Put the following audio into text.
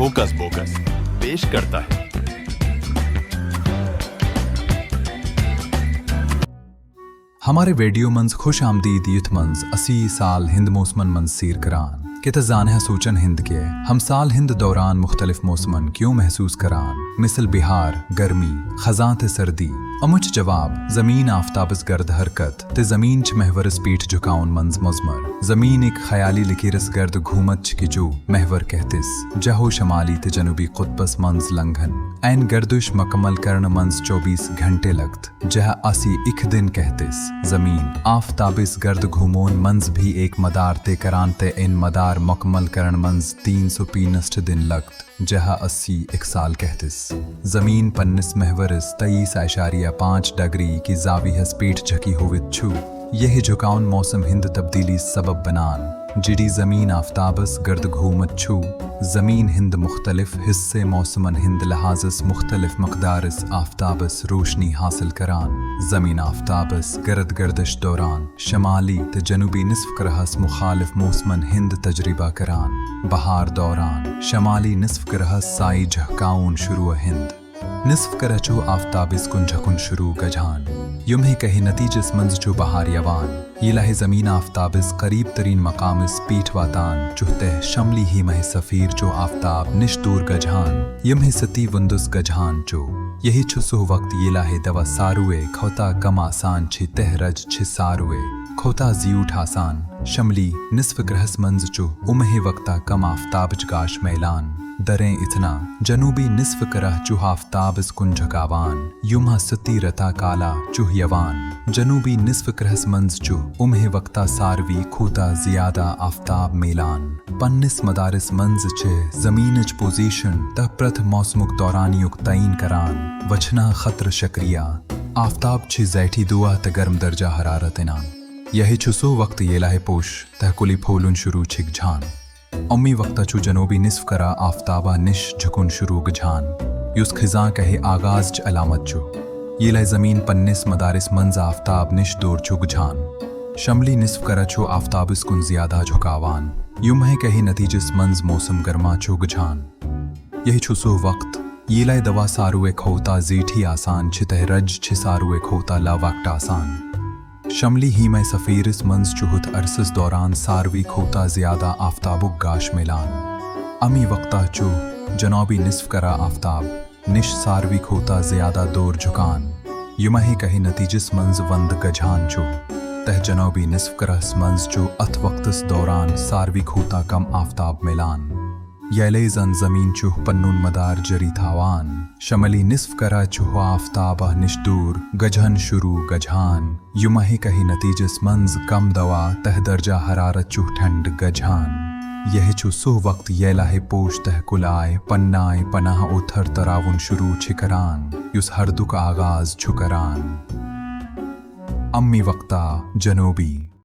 Hocus focus पेश करता है। हमारे वीडियो मंज खुश आमदीद यूथ मंज 80 साल हिंद मौसमन मंज सीर करान के तजान है सूचन हिंद के हम साल हिंद दौरान मुख्तलिफ मौसमन क्यों महसूस करान मिसल बिहार गर्मी खजां सर्दी अमुच जवाब ज़मीन आफ्ताबस गर्द हरकत ते ज़मीन च महवरस पीठ झुकाउन मंज मजमर ज़मीन एक ख्याली लिकीरस गर्द घूमत की जो महवर कहतिस जहो शमाली ते जनूबी कुतबस मंज लंघन ऐन गर्दिश मकमल करण मंज 24 घंटे लगत जह असी इक दिन कहतिस ज़मीन आफ्ताबिस गर्द घूमोन मंज भी एक मदार ते करान ते इन मदार मकमल करण मंज 365 दिन लगत जह 80 एक साल कहतिस ज़मीन पन्निस महवरस 23.5 डिग्री की जावी स्पीड झकी होवित छू यह झुकाउन मौसम हिंद तब्दीली सबब बनान जिडी ज़मीन आफ्ताबस गर्द घूमत छू ज़मीन हिंद मुख्तलिफ हिस्से मौसमन हिंद लहाजस मुख्तलिफ मकदारस आफ्ताबस रोशनी हासिल करान ज़मीन आफ्ताबस गर्द गर्दिश दौरान शमाली ते जनूबी निस्फ करहस मुखालिफ मौसमन हिंद तजरिबा करान बहार दौरान शमाली निस्फ करहस साई झहकाउन शुरू हिंद निस्फ करचो आफ्ताबिस कुन झकुन शुरू गजान युम ही कही नतीजस मंज जो बहार यवान ये लहे ज़मीन आफ्ताबिस करीब तरीन मकामिस पीठ वातान चुहते शमली ही मह सफ़ीर जो आफ्ताब निश दूर गजहान युम ही सती वंदुस गजहान जो यही छुसो वक्त ये लहे दवा सारुए खोता कम आसान छि तहरज छि सारुए खोता जीऊठ आसान शमली निस्फ ग्रहस मंज जो उमहे वक्ता कम आफ्ताब गाश मैलान दरें इतना जनूबी निस्फ करह चुह आफ्ताबिस कुन झकावान युमा सती रता काला चुह यवान जनूबी निस्फ करहस मंज चुह उमहे वक्ता सारवी खूता जियादा आफ्ताब मेलान पन्निस मदारिस मंज छे ज़मीनच पोजीशन तह प्रथ मौसमुक दौरानियुक तयीन करान वछना खतर शक्रिया आफ्ताब छे जैठी दुआ त गर्म दर्जा हरारत इनान यही छुसो वक्त ये लाहे पोश तह कुली फोलुन शुरू छिक झान अम्मी वक्ता चू जनूबी निस्फ करा आफ्ताबा निश झुकुन शुरू गझान युस खिजां कहे आगाज च अलामत चू ये लय ज़मीन पन्निस मदारिस मंज आफ्ताब निश दूर चू गझान शमली निस्फ करा चू आफ्ताबिस कुन ज़्यादा झुकावान युम है कहे नतीजस मंज मौसम गर्मा चू गझान यही छुसो वक्त ये लय दवा सारुए खोता जीठी आसान छितह रज छि सारुए खोता ला वक्त आसान शमली ही में सफ़ीरिस मंज चुहत अरसस दौरान सारवी खोता ज़्यादा आफ्ताबुक गाश मिलान अमी वक्ता चू जनौबी निस्फ करा आफ्ताब निश सारवी खोता ज़्यादा दूर झुकान युमही कही नतीजस मंज वंद गझान चू तह जनौबी निस्फ करस मंज चू अथ वक्तस दौरान सारवी खोता कम आफ्ताब मिलान यले जन ज़मीन चूह पन्नुन मदार जरी थावान शमली निस्फ करा चूह आफ्ताबा निशदूर गझन शुरू गझान युमही कही नतीजस मंज कम दवा तह दर्जा हरारत चूह ठंड गझान यह चुसो वक्त ये लाहे पोश तह कुलाए पन्नाए पनाह उथर तराउन शुरू छिकरान युस हरदुक आगाज छुकरान अम्मी वक्ता जनूबी